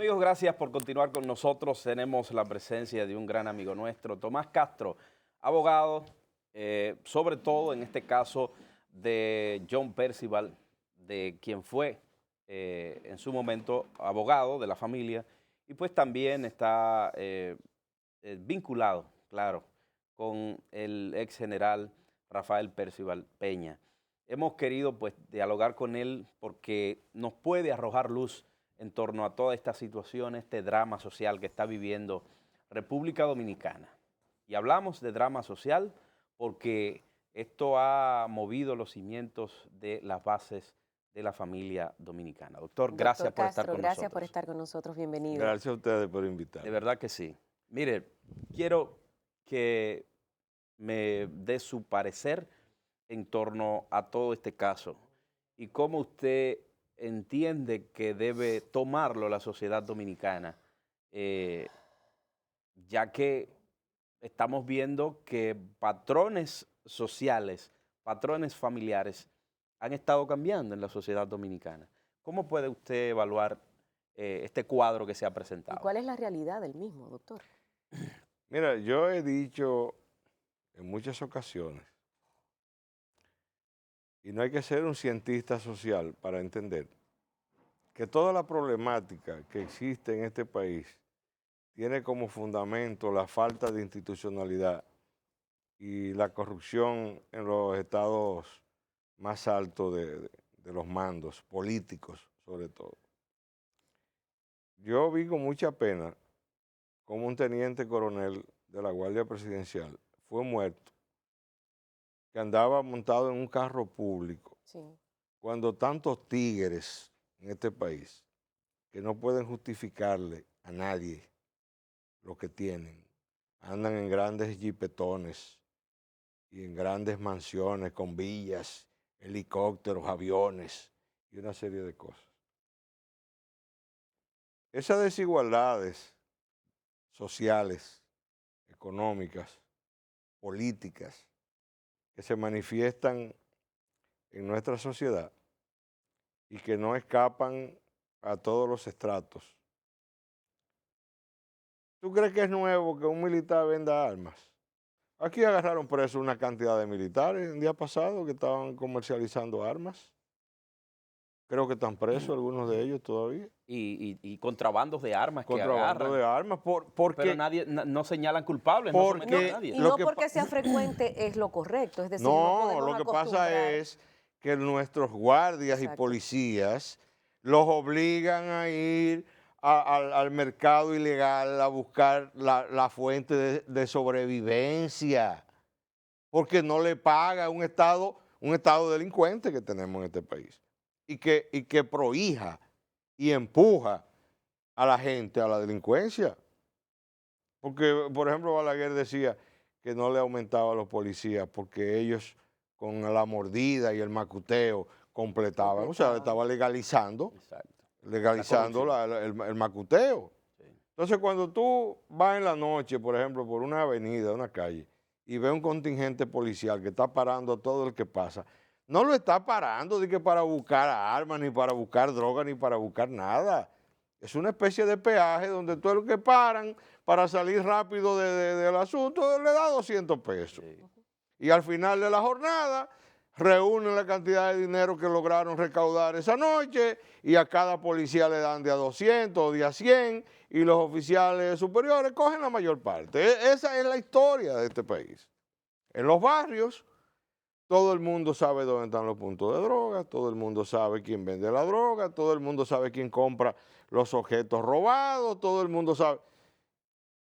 amigos, gracias por continuar con nosotros. Tenemos la presencia de un gran amigo nuestro, Tomás Castro, abogado, sobre todo en este caso de John Percival, de quien fue en su momento abogado de la familia, y pues también está vinculado, claro, con el ex general Rafael Percival Peña. Hemos querido pues dialogar con él porque nos puede arrojar luz en torno a toda esta situación, este drama social que está viviendo República Dominicana. Y hablamos de drama social porque esto ha movido los cimientos de las bases de la familia dominicana. Doctor, gracias Doctor por estar Castro, con gracias por nosotros. estar con nosotros. Bienvenido. Gracias a ustedes por De invitarme. verdad que sí. Mire, quiero que me dé su parecer en torno a todo este caso y cómo usted entiende que debe tomarlo la sociedad dominicana, eh, ya que estamos viendo que patrones sociales, patrones familiares han estado cambiando en la sociedad dominicana. ¿Cómo puede usted evaluar este cuadro que se ha ¿Y presentado? cuál es la realidad del mismo, doctor? Mira, yo he dicho en muchas ocasiones, y no hay que ser un cientista social para entender, que toda la problemática que existe en este país tiene como fundamento la falta de institucionalidad y la corrupción en los estados más altos de los mandos, políticos sobre todo. Yo vi con mucha pena cómo un teniente coronel de la Guardia Presidencial fue muerto, que andaba montado en un carro público, Sí. cuando tantos tigres en este país que no pueden justificarle a nadie lo que tienen, andan en grandes jipetones y en grandes mansiones con villas, helicópteros, aviones y una serie de cosas. Esas desigualdades sociales, económicas, políticas que se manifiestan en nuestra sociedad y que no escapan a todos los estratos. ¿Tú crees que es nuevo que un militar venda armas? Aquí agarraron preso una cantidad de militares el día pasado que estaban comercializando armas. Creo que están presos algunos de ellos todavía. Y contrabandos de armas que Contrabando agarran, de armas pero porque, nadie, no señalan culpables, no someten a porque nadie. Y lo no que porque sea frecuente es lo correcto, es decir, no no, podemos lo que pasa acostumbrar. es que nuestros guardias y Exacto. policías los obligan a ir al mercado ilegal a buscar la fuente de sobrevivencia, porque no le paga un estado delincuente que tenemos en este país y que prohija y empuja a la gente a la delincuencia. Porque, por ejemplo, Balaguer decía que no le aumentaba a los policías porque ellos con la mordida y el macuteo completaban. O sea, estaba legalizando Exacto. legalizando corrupción. el macuteo. Sí. Entonces, cuando tú vas en la noche, por ejemplo, por una avenida, una calle, y ves un contingente policial que está parando a todo el que pasa, no lo está parando de que para buscar armas, ni para buscar drogas, ni para buscar nada. Es una especie de peaje donde todo el que paran para salir rápido del asunto le da 200 pesos. Sí. Y al final de la jornada reúnen la cantidad de dinero que lograron recaudar esa noche y a cada policía le dan de a 200 o de a 100 y los oficiales superiores cogen la mayor parte. Esa es la historia de este país. En los barrios todo el mundo sabe dónde están los puntos de droga, todo el mundo sabe quién vende la droga, todo el mundo sabe quién compra los objetos robados, todo el mundo sabe.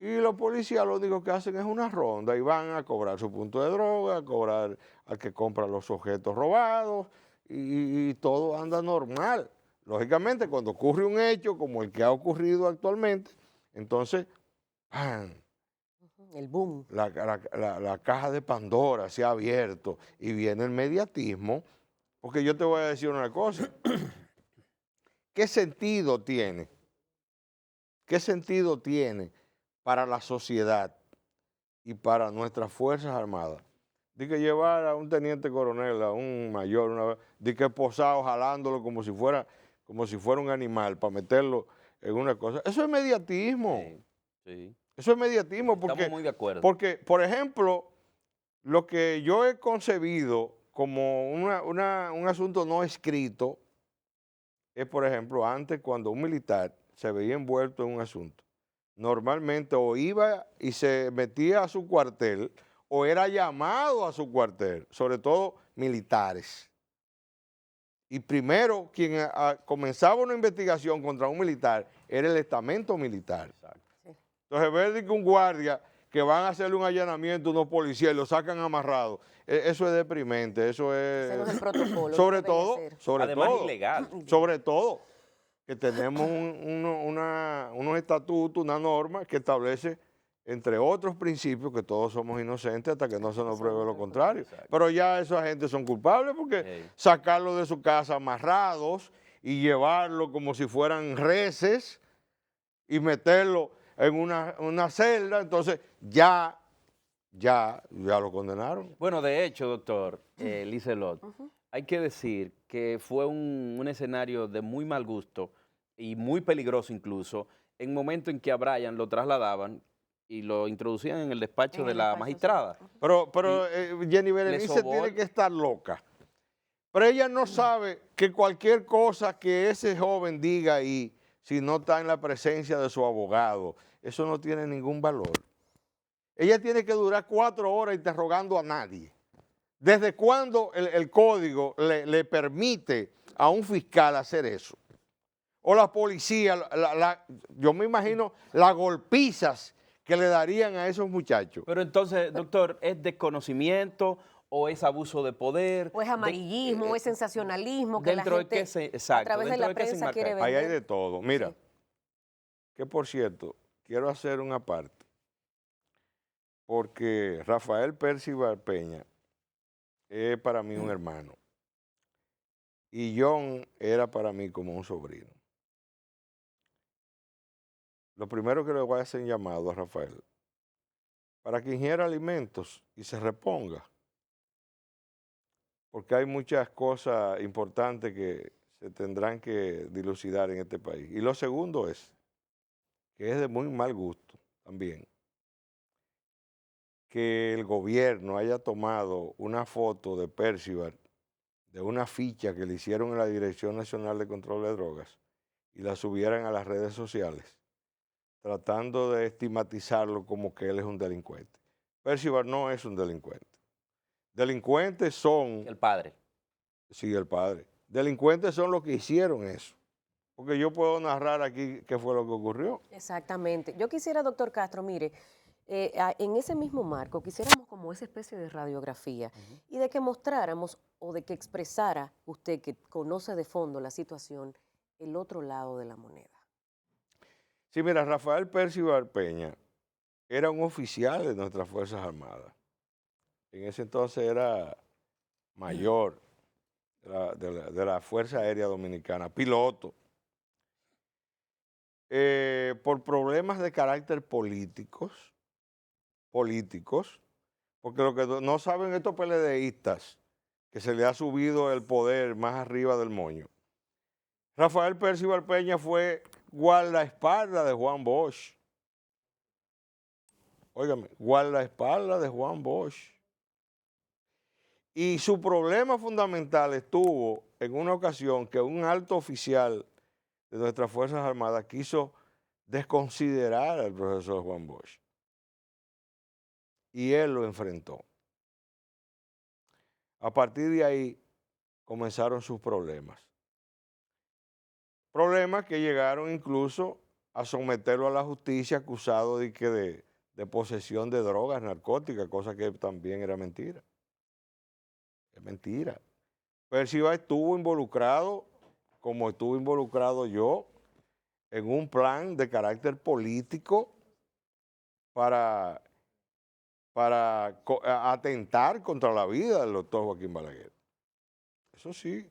Y los policías lo único que hacen es una ronda y van a cobrar su punto de droga, a cobrar al que compra los objetos robados y todo anda normal. Lógicamente, cuando ocurre un hecho como el que ha ocurrido actualmente, entonces, ¡pam!, El boom. la caja de Pandora se ha abierto y viene el mediatismo, porque yo te voy a decir una cosa. ¿Qué sentido tiene? ¿Qué sentido tiene para la sociedad y para nuestras Fuerzas Armadas? De que llevar a un teniente coronel, a un mayor, de que posado jalándolo como si fuera un animal para meterlo en una cosa. Eso es mediatismo. Sí, sí. Eso es mediatismo porque, Estamos muy de acuerdo. porque, por ejemplo, lo que yo he concebido como un asunto no escrito es, por ejemplo, antes cuando un militar se veía envuelto en un asunto, normalmente o iba y se metía a su cuartel o era llamado a su cuartel, sobre todo militares. Y primero quien comenzaba una investigación contra un militar era el estamento militar. Exacto. Entonces, ver que un guardia que van a hacerle un allanamiento a unos policías y lo sacan amarrado, eso es deprimente, eso es... Ese no es el protocolo. Sobre no debe todo, ser. sobre Además, todo, ilegal. sobre todo, que tenemos unos estatutos, una norma que establece, entre otros principios, que todos somos inocentes hasta que no se nos pruebe lo contrario. Exacto. Pero ya esos agentes son culpables porque Sí. sacarlos de su casa amarrados y llevarlo como si fueran reses y meterlo en una celda, entonces ya lo condenaron. Bueno, de hecho, doctor Lizelot, hay que decir que fue un escenario de muy mal gusto y muy peligroso incluso, en momento en que a Brian lo trasladaban y lo introducían en el despacho En de el la despacho, magistrada. Pero Jenny Le Berenice sobó tiene que estar loca. Pero ella no sabe que cualquier cosa que ese joven diga ahí, si no está en la presencia de su abogado, eso no tiene ningún valor. Ella tiene que durar 4 horas interrogando a nadie. ¿Desde cuándo el código le permite a un fiscal hacer eso? O la policía, yo me imagino las golpizas que le darían a esos muchachos. Pero entonces, doctor, ¿es desconocimiento o es abuso de poder? O es amarillismo, o es sensacionalismo, que la dentro de gente qué se, exacto, a través de dentro la de qué se prensa enmarca quiere eso. vender. Ahí hay de todo. Mira, Sí. que por cierto, quiero hacer una parte, porque Rafael Percival Peña es para mí un hermano y John era para mí como un sobrino. Lo primero que le voy a hacer un llamado a Rafael, para que ingiera alimentos y se reponga, porque hay muchas cosas importantes que se tendrán que dilucidar en este país. Y lo segundo es, que es de muy mal gusto también, que el gobierno haya tomado una foto de Percival, de una ficha que le hicieron en la Dirección Nacional de Control de Drogas, y la subieran a las redes sociales, tratando de estigmatizarlo como que él es un delincuente. Percival no es un delincuente. Delincuentes son... El padre. Sí, el padre. Delincuentes son los que hicieron eso. Porque yo puedo narrar aquí qué fue lo que ocurrió. Exactamente. Yo quisiera, doctor Castro, mire, en ese mismo marco quisiéramos como esa especie de radiografía y de que mostráramos o de que expresara usted que conoce de fondo la situación, el otro lado de la moneda. Sí, mira, Rafael Percival Peña era un oficial de nuestras Fuerzas Armadas. En ese entonces era mayor de la Fuerza Aérea Dominicana, piloto. Por problemas de carácter políticos, porque lo que no saben estos PLDistas, que se le ha subido el poder más arriba del moño. Rafael Percival Peña fue guardaespaldas de Juan Bosch. Óigame, guardaespaldas de Juan Bosch. Y su problema fundamental estuvo en una ocasión que un alto oficial de nuestras Fuerzas Armadas quiso desconsiderar al profesor Juan Bosch. Y él lo enfrentó. A partir de ahí comenzaron sus problemas. Problemas que llegaron incluso a someterlo a la justicia acusado de posesión de drogas narcóticas, cosa que también era mentira. Es mentira. Percival estuvo involucrado, como estuve involucrado yo, en un plan de carácter político para atentar contra la vida del doctor Joaquín Balaguer. Eso sí,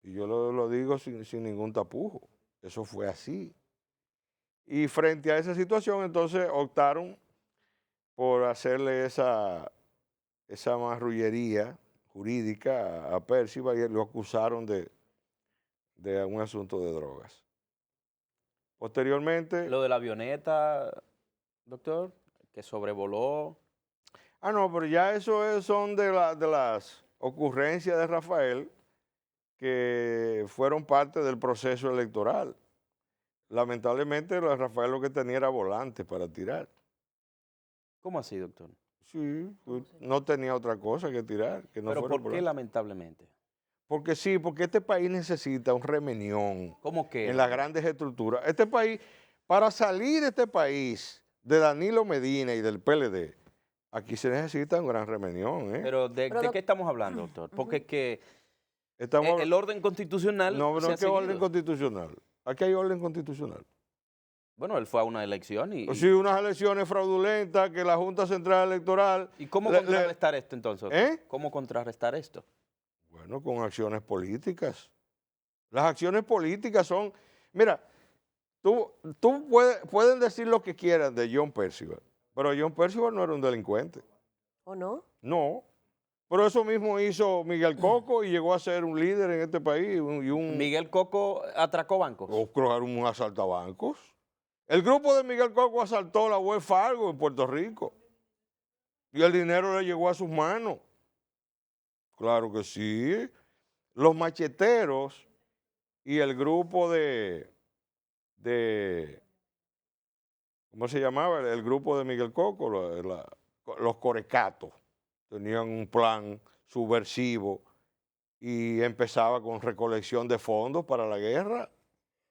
y yo lo digo sin ningún tapujo, eso fue así. Y frente a esa situación, entonces optaron por hacerle esa marrullería jurídica a Percival y lo acusaron de un asunto de drogas. Posteriormente... Lo de la avioneta, doctor, que sobrevoló. No, pero ya son de las ocurrencias de Rafael que fueron parte del proceso electoral. Lamentablemente, Rafael lo que tenía era volante para tirar. ¿Cómo así, doctor? Sí, no tenía otra cosa que tirar, que no ¿Pero fuera por qué volante. lamentablemente? Porque sí, porque este país necesita un remenión ¿Cómo que? en las grandes estructuras. Este país, para salir de este país, de Danilo Medina y del PLD, aquí se necesita un gran remenión, ¿eh? Pero ¿de qué estamos hablando, doctor? Porque es que el orden constitucional No, se no ha es que orden seguido. constitucional. Aquí hay orden constitucional. Bueno, él fue a una elección y... Sí, unas elecciones fraudulentas que la Junta Central Electoral... ¿Y cómo contrarrestar esto entonces, doctor? ¿Eh? ¿Cómo contrarrestar esto? Bueno, con acciones políticas. Las acciones políticas son... Mira, pueden decir lo que quieran de John Percival, pero John Percival no era un delincuente. ¿O no? No. Pero eso mismo hizo Miguel Coco y llegó a ser un líder en este país. Miguel Coco atracó bancos. O crear un asaltabancos. El grupo de Miguel Coco asaltó la Wells Fargo en Puerto Rico. Y el dinero le llegó a sus manos. Claro que sí. Los macheteros y el grupo ¿cómo se llamaba? El grupo de Miguel Coco, los corecatos, tenían un plan subversivo y empezaba con recolección de fondos para la guerra.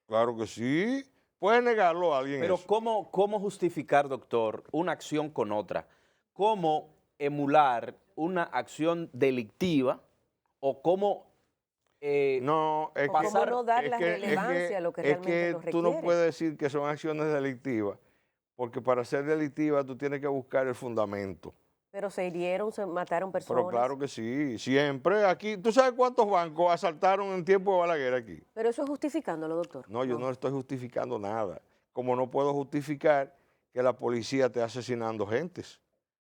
Claro que sí. ¿Puede negarlo a alguien Pero eso? ¿cómo justificar, doctor, una acción con otra? ¿Cómo emular una acción delictiva o cómo No, es ¿Cómo pasar... no dar la relevancia a lo que realmente lo tú no requiere? puedes decir que son acciones delictivas, porque para ser delictiva tú tienes que buscar el fundamento. Pero se hirieron, se mataron personas. Pero claro que sí, siempre aquí. ¿Tú sabes cuántos bancos asaltaron en tiempo de Balaguer aquí? Pero eso es justificándolo, doctor. No, yo no estoy justificando nada. Como no puedo justificar que la policía esté asesinando gentes,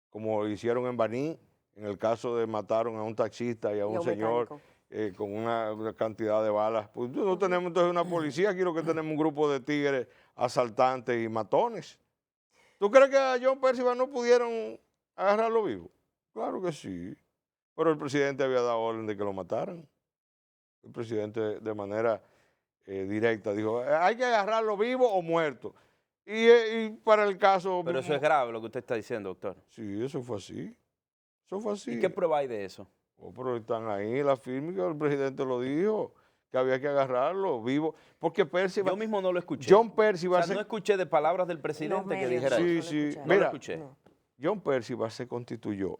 como lo hicieron en Baní, en el caso de mataron a un taxista y a un señor con una cantidad de balas. Pues no tenemos entonces una policía, aquí lo que tenemos es un grupo de tigres asaltantes y matones. ¿Tú crees que a John Percival no pudieron agarrarlo vivo? Claro que sí, pero el presidente había dado orden de que lo mataran. El presidente de manera directa dijo, hay que agarrarlo vivo o muerto. Y para el caso... Pero eso es grave lo que usted está diciendo, doctor. Sí, eso fue así. Eso fue así. ¿Y qué prueba hay de eso? Oh, pero están ahí las firmas que el presidente lo dijo, que había que agarrarlo vivo. Porque Percival... Yo mismo no lo escuché. John Percival... O sea, no escuché de palabras del presidente que dijera Sí, eso. sí. No lo Mira, escuché. No. John Percival se constituyó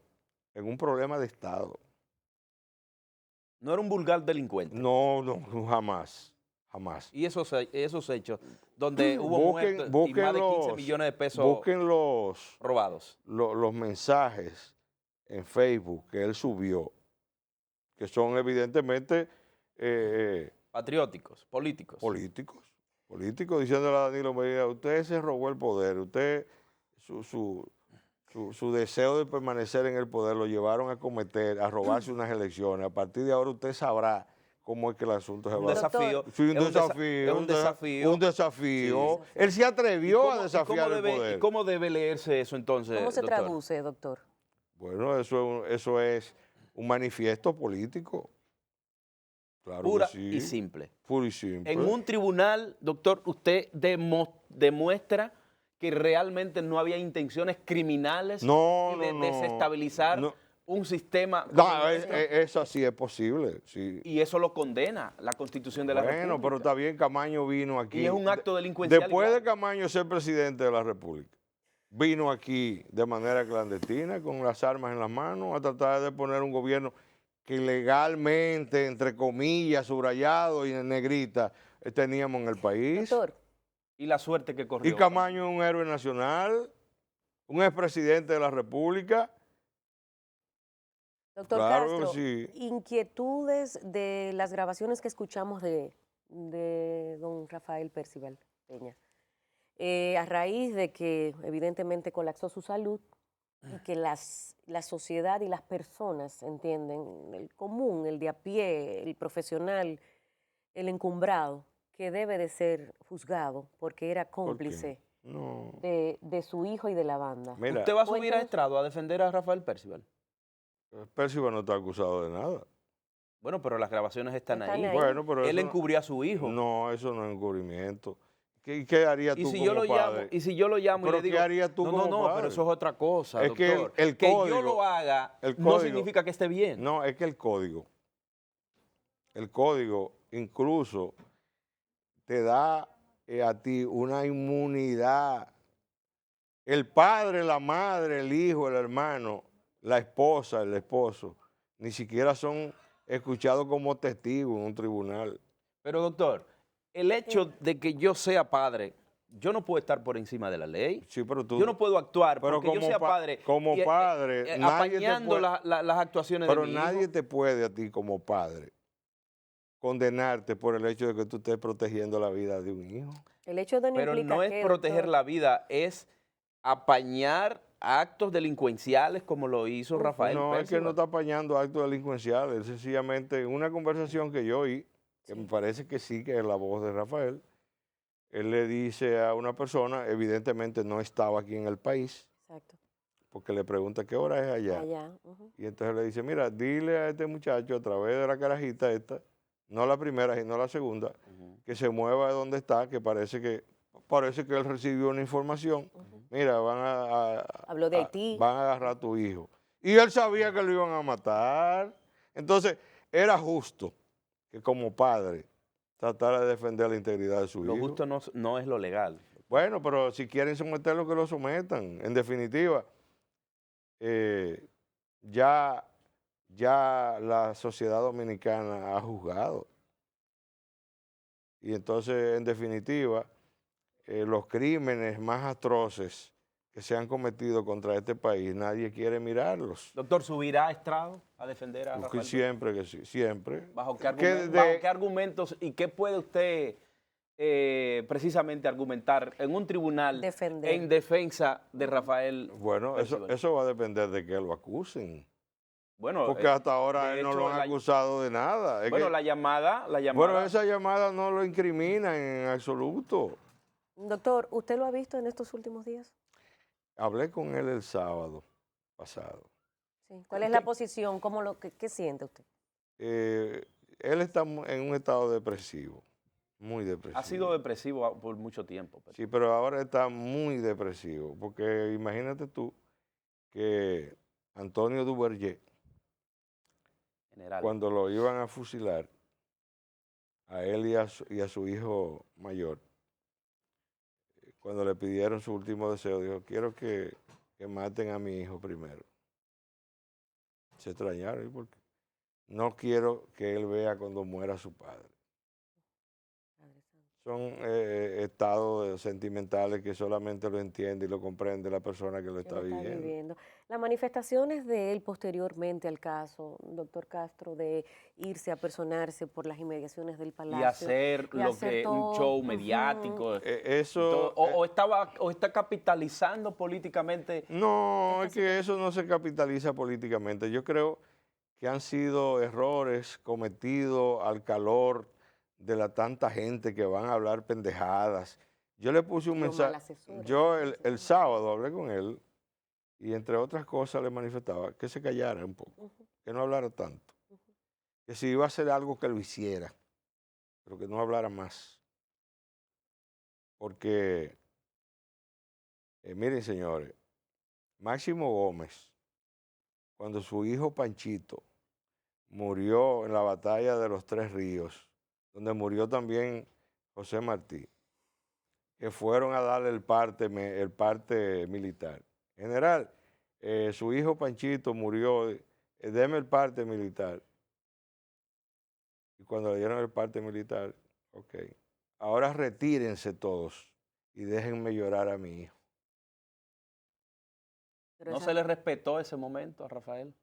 en un problema de Estado. No era un vulgar delincuente. No, no, jamás, jamás. Y esos hechos donde hubo muertos y Busquen más de 15 millones de pesos busquen robados. los mensajes en Facebook que él subió, que son evidentemente Patrióticos, políticos. políticos diciéndole a Danilo Medina, usted se robó el poder, usted, su deseo de permanecer en el poder lo llevaron a cometer, a robarse unas elecciones. A partir de ahora usted sabrá cómo es que el asunto se va a... Un desafío. Sí, un Es desafío. un desafío. Un desafío. Sí. Él se atrevió a desafiar el ¿Y poder. cómo debe leerse eso entonces, ¿Cómo se doctor? traduce, doctor? Bueno, eso es un manifiesto político. Claro Pura que sí. y simple. Puro y simple. En un tribunal, doctor, usted demuestra que realmente no había intenciones criminales No, y de no, no. desestabilizar No. un sistema No, como este. eso sí es posible, sí. Y eso lo condena la Constitución de la República. Bueno, pero está bien, Camaño vino aquí. Y es un acto delincuencial Después igual. de Camaño ser presidente de la República, vino aquí de manera clandestina, con las armas en las manos, a tratar de poner un gobierno que legalmente, entre comillas, subrayado y en negrita, teníamos en el país. Doctor, Y la suerte que corrió. Y Camaño es un héroe nacional, un expresidente de la República. doctor Claro, Castro, sí. inquietudes de las grabaciones que escuchamos de don Rafael Percival Peña. A raíz de que evidentemente colapsó su salud y que la sociedad y las personas entienden, el común, el de a pie, el profesional, el encumbrado, que debe de ser juzgado porque era ¿Por qué? cómplice No. de su hijo y de la banda. Mira, ¿Usted va a subir a Cuéntenos. estrado a defender a Rafael Percival? Percival no está acusado de nada. Bueno, pero las grabaciones están Están ahí. ahí. Bueno, pero Él eso encubrió a su hijo. no, eso no es encubrimiento. ¿Qué harías Y tú si como yo lo llamo, padre? y si yo lo llamo y ¿Pero le qué digo, harías tú no, como pero padre? eso es otra cosa, Es que doctor. el Que yo código- lo haga el no código- significa que esté bien. No, es que el código incluso te da a ti una inmunidad. El padre, la madre, el hijo, el hermano, la esposa, el esposo, ni siquiera son escuchados como testigos en un tribunal. Pero doctor, el hecho de que yo sea padre, yo no puedo estar por encima de la ley. Sí, pero tú... Yo no puedo actuar pero porque yo sea padre. como y, padre, nadie te apañando puede, las actuaciones pero de mi nadie hijo. te puede a ti como padre condenarte por el hecho de que tú estés protegiendo la vida de un hijo. El hecho de no Pero implica no es que, proteger doctor, la vida, es apañar actos delincuenciales como lo hizo Rafael No, es que no Percival. está apañando actos delincuenciales, es sencillamente una conversación que yo oí, que Sí. me parece que sí, que es la voz de Rafael. Él le dice a una persona, evidentemente no estaba aquí en el país, Exacto. porque le pregunta qué hora es allá. Allá. Ujú. Y entonces le dice, mira, dile a este muchacho a través de la carajita esta, no la primera, sino la segunda, que se mueva de donde está, que parece que él recibió una información. Mira, Habló de Haití. van a agarrar a tu hijo. Y él sabía que lo iban a matar. Entonces, era justo que como padre tratara de defender la integridad de su Lo hijo. justo no es lo legal. Bueno, pero si quieren someterlo, que lo sometan. En definitiva, ya la sociedad dominicana ha juzgado. Y entonces, en definitiva, los crímenes más atroces que se han cometido contra este país, nadie quiere mirarlos. Doctor, ¿subirá a estrado a defender a Porque Rafael? siempre que sí, siempre. ¿Bajo qué, Que bajo qué argumentos y qué puede usted precisamente argumentar en un tribunal Defender. en defensa de Rafael Bueno, Percival? eso va a depender de que lo acusen. Bueno, Porque hasta ahora de él no hecho, lo han acusado de nada. Es bueno, que- la llamada. bueno, esa llamada no lo incrimina en absoluto. Doctor, ¿usted lo ha visto en estos últimos días? Hablé con él el sábado pasado. Sí. ¿Cuál es la posición? ¿Qué siente usted? Él está en un estado depresivo, muy depresivo. Ha sido depresivo por mucho tiempo. Sí, pero ahora está muy depresivo, porque imagínate tú que Antonio Duvergé, General. cuando lo iban a fusilar, a él y a su hijo mayor, cuando le pidieron su último deseo, dijo, quiero que maten a mi hijo primero. Se extrañaron, ¿y por qué? No quiero que él vea cuando muera su padre. Son estados sentimentales que solamente lo entiende y lo comprende la persona que lo está viviendo. Las manifestaciones de él posteriormente al caso, doctor Castro, de irse a personarse por las inmediaciones del palacio. Y hacer y lo hacer que todo, un show mediático. Eso... o está capitalizando políticamente. No, es que eso no se capitaliza políticamente. Yo creo que han sido errores cometidos al calor de la tanta gente que van a hablar pendejadas. Yo le puse un mensaje. Yo el sábado hablé con él y entre otras cosas le manifestaba que se callara un poco, que no hablara tanto. Que si iba a hacer algo que lo hiciera, pero que no hablara más. Porque, miren señores, Máximo Gómez, cuando su hijo Panchito murió en la batalla de los Tres Ríos, donde murió también José Martí, que fueron a darle el parte militar. General, su hijo Panchito murió, deme el parte militar. Y cuando le dieron el parte militar, ok, ahora retírense todos y déjenme llorar a mi hijo. ¿No se le respetó ese momento a Rafael?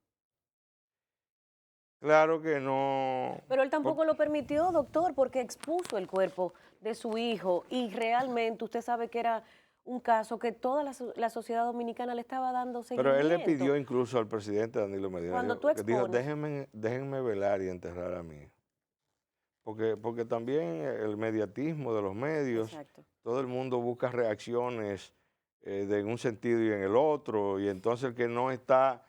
Claro que no. Pero él tampoco lo permitió, doctor, porque expuso el cuerpo de su hijo y realmente usted sabe que era un caso que toda la sociedad dominicana le estaba dando seguimiento. Pero él le pidió incluso al presidente Danilo Medina, Cuando tú dijo, expones. déjenme velar y enterrar a mi hijo. porque también el mediatismo de los medios, Exacto. todo el mundo busca reacciones en un sentido y en el otro, y entonces el que no está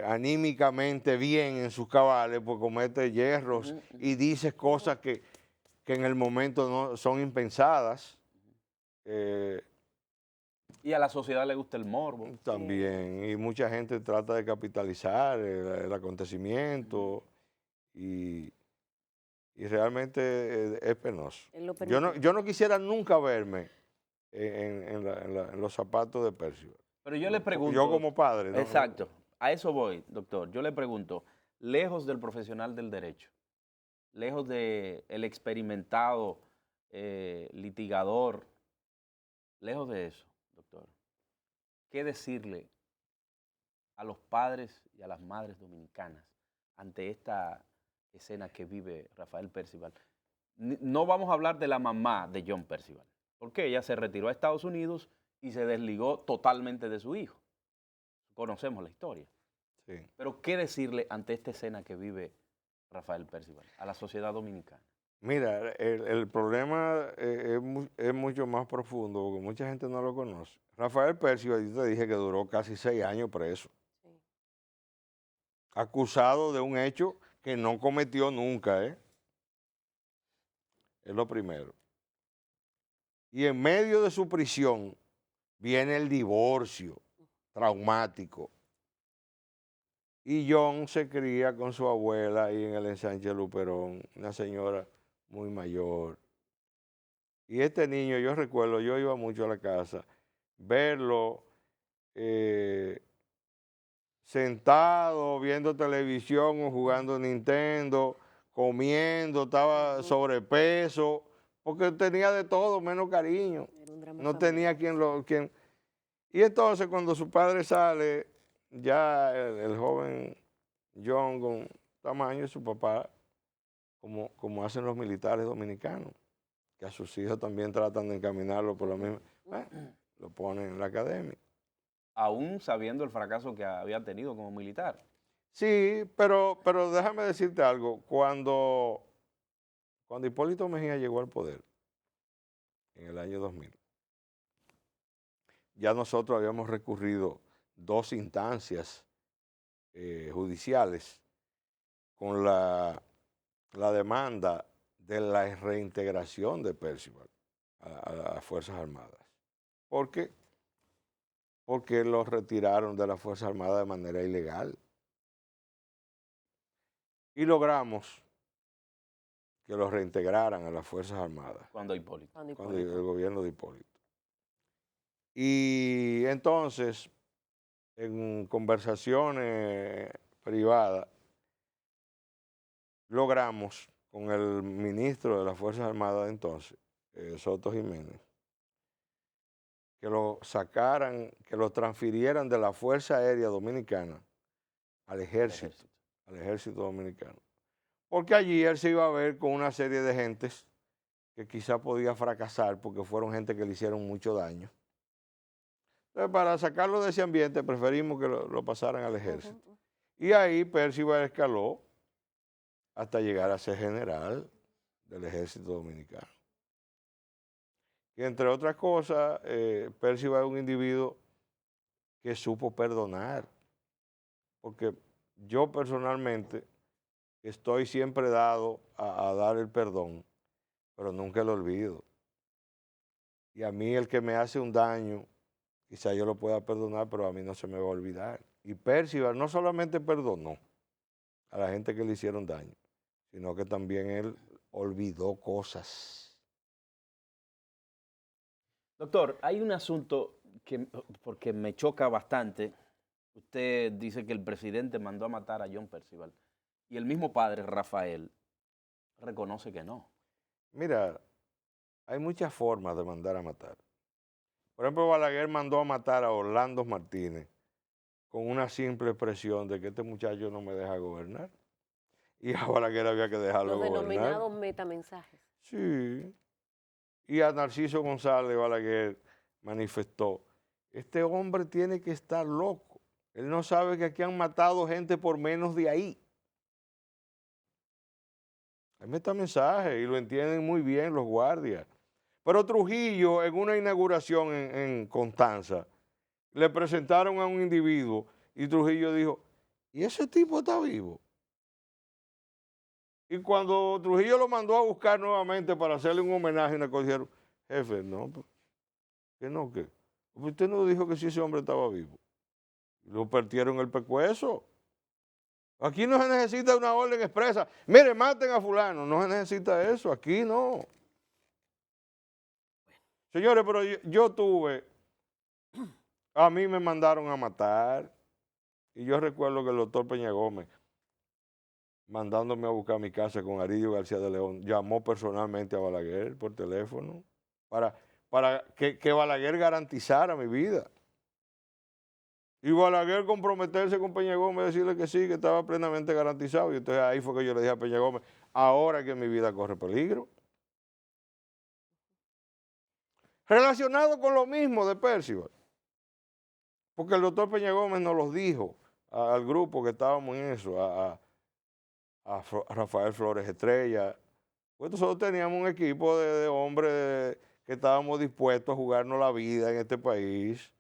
anímicamente bien en sus cabales, pues comete hierros y dice cosas que en el momento no son impensadas. eh, Y a la sociedad le gusta el morbo. También, y mucha gente trata de capitalizar el acontecimiento y, y realmente es penoso. Él lo Yo no, permitió. yo no quisiera nunca verme en los zapatos de Percival. Pero yo le pregunto, Yo como padre, ¿no? exacto, a eso voy, doctor. Yo le pregunto, lejos del profesional del derecho, lejos del experimentado litigador, lejos de eso, doctor, ¿qué decirle a los padres y a las madres dominicanas ante esta escena que vive Rafael Percival? No vamos a hablar de la mamá de John Percival, porque ella se retiró a Estados Unidos y se desligó totalmente de su hijo. Conocemos la historia. Sí. Pero ¿qué decirle ante esta escena que vive Rafael Percival a la sociedad dominicana? Mira, el problema es mucho más profundo porque mucha gente no lo conoce. Rafael Percival, yo te dije que duró casi 6 años preso, Sí. acusado de un hecho que no cometió nunca, ¿eh? Es lo primero. Y en medio de su prisión viene el divorcio traumático. Y John se cría con su abuela ahí en el ensanche Luperón, una señora muy mayor. Y este niño, yo recuerdo, yo iba mucho a la casa, verlo eh, sentado, viendo televisión o jugando Nintendo, comiendo, estaba sobrepeso, porque tenía de todo menos cariño. Era un drama No familiar. tenía quien. Y entonces cuando su padre sale, ya el joven John con tamaño de su papá, como hacen los militares dominicanos, que a sus hijos también tratan de encaminarlo por la misma, bueno, lo ponen en la academia. Aún sabiendo el fracaso que había tenido como militar. Sí, pero déjame decirte algo, cuando Hipólito Mejía llegó al poder en el año 2000, ya nosotros habíamos recurrido 2 instancias judiciales con la demanda de la reintegración de Percival a las Fuerzas Armadas. ¿Por qué? Porque los retiraron de las Fuerzas Armadas de manera ilegal. Y logramos que los reintegraran a las Fuerzas Armadas, Cuando Hipólito. cuando el gobierno de Hipólito. Y entonces, en conversaciones privadas, logramos con el ministro de las Fuerzas Armadas de entonces, Soto Jiménez, que lo sacaran, que lo transfirieran de la Fuerza Aérea Dominicana al ejército dominicano. Porque allí él se iba a ver con una serie de gentes que quizá podía fracasar porque fueron gente que le hicieron mucho daño. Entonces, para sacarlo de ese ambiente, preferimos que lo pasaran al ejército. Y ahí Percival escaló hasta llegar a ser general del ejército dominicano. Y entre otras cosas, Percival es un individuo que supo perdonar, porque yo personalmente estoy siempre dado a dar el perdón, pero nunca lo olvido. Y a mí el que me hace un daño, quizá yo lo pueda perdonar, pero a mí no se me va a olvidar. Y Percival no solamente perdonó a la gente que le hicieron daño, sino que también él olvidó cosas. Doctor, hay un asunto porque me choca bastante. Usted dice que el presidente mandó a matar a John Percival y el mismo padre, Rafael, reconoce que no. Mira, hay muchas formas de mandar a matar. Por ejemplo, Balaguer mandó a matar a Orlando Martínez con una simple expresión de que este muchacho no me deja gobernar. Y a Balaguer había que dejarlo Los gobernar. denominados metamensajes. Sí. Y a Narciso González Balaguer manifestó, este hombre tiene que estar loco. Él no sabe que aquí han matado gente por menos de ahí. Ahí me está mensaje y lo entienden muy bien los guardias. Pero Trujillo, en una inauguración en Constanza, le presentaron a un individuo y Trujillo dijo, ¿y ese tipo está vivo? Y cuando Trujillo lo mandó a buscar nuevamente para hacerle un homenaje, le cogieron, jefe, no, que no, que usted no dijo que si ese hombre estaba vivo. Lo partieron el pescuezo. Aquí no se necesita una orden expresa. Mire, maten a fulano. No se necesita eso. Aquí no. Señores, pero yo tuve, a mí me mandaron a matar. Y yo recuerdo que el doctor Peña Gómez, mandándome a buscar mi casa con Arillo García de León, llamó personalmente a Balaguer por teléfono para que Balaguer garantizara mi vida. Y Balaguer comprometerse con Peña Gómez, decirle que sí, que estaba plenamente garantizado. Y entonces ahí fue que yo le dije a Peña Gómez, ahora que mi vida corre peligro. Relacionado con lo mismo de Percival. Porque el doctor Peña Gómez nos lo dijo al grupo que estábamos en eso, a Rafael Flores Estrella. Pues nosotros teníamos un equipo de hombres que estábamos dispuestos a jugarnos la vida en este país.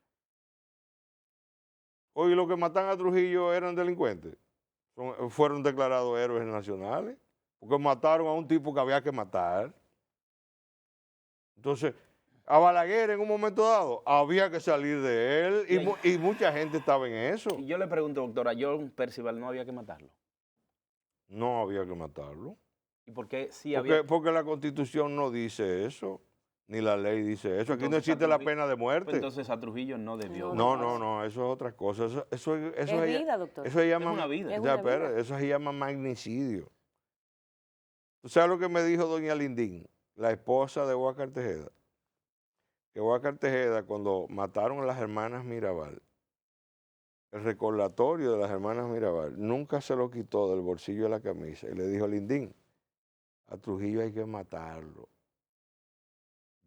Hoy los que matan a Trujillo eran delincuentes. Fueron declarados héroes nacionales, porque mataron a un tipo que había que matar. Entonces, a Balaguer en un momento dado había que salir de él y mucha gente estaba en eso. Y yo le pregunto, doctora, ¿a John Percival no había que matarlo? No había que matarlo. ¿Y por qué sí había? Porque la Constitución no dice eso, ni la ley dice eso. Aquí no Entonces, existe la pena de muerte. Pues entonces a Trujillo no debió. No, eso es otra cosa. Eso Es vida, doctor. Eso se llama, Es una vida. Es una espera, vida. eso se llama magnicidio. ¿Tú sabes lo que me dijo doña Lindín, la esposa de Huáscar Tejeda? Que Huáscar Tejeda, cuando mataron a las hermanas Mirabal, el recordatorio de las hermanas Mirabal, nunca se lo quitó del bolsillo de la camisa y le dijo, Lindín, a Trujillo hay que matarlo.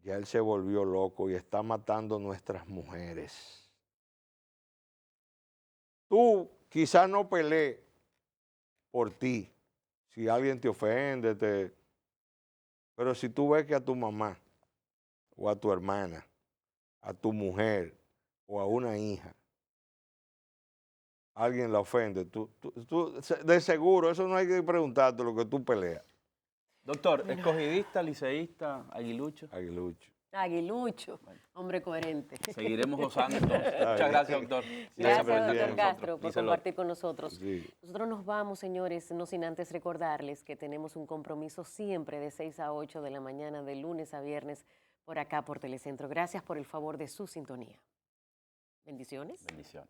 Ya él se volvió loco y está matando nuestras mujeres. Tú quizás no pelees por ti, si alguien te ofende, pero si tú ves que a tu mamá o a tu hermana, a tu mujer o a una hija, alguien la ofende, tú de seguro, eso no hay que preguntarte lo que tú peleas. Doctor, escogidista, liceísta, aguilucho. Aguilucho. Aguilucho, hombre coherente. Seguiremos gozando entonces. Muchas gracias, doctor. Gracias, Siempre, doctor siempre. Castro, por Díselo. compartir con nosotros. Sí. Nosotros nos vamos, señores, no sin antes recordarles que tenemos un compromiso siempre de 6 a 8 de la mañana, de lunes a viernes, por acá, por Telecentro. Gracias por el favor de su sintonía. Bendiciones. Bendiciones.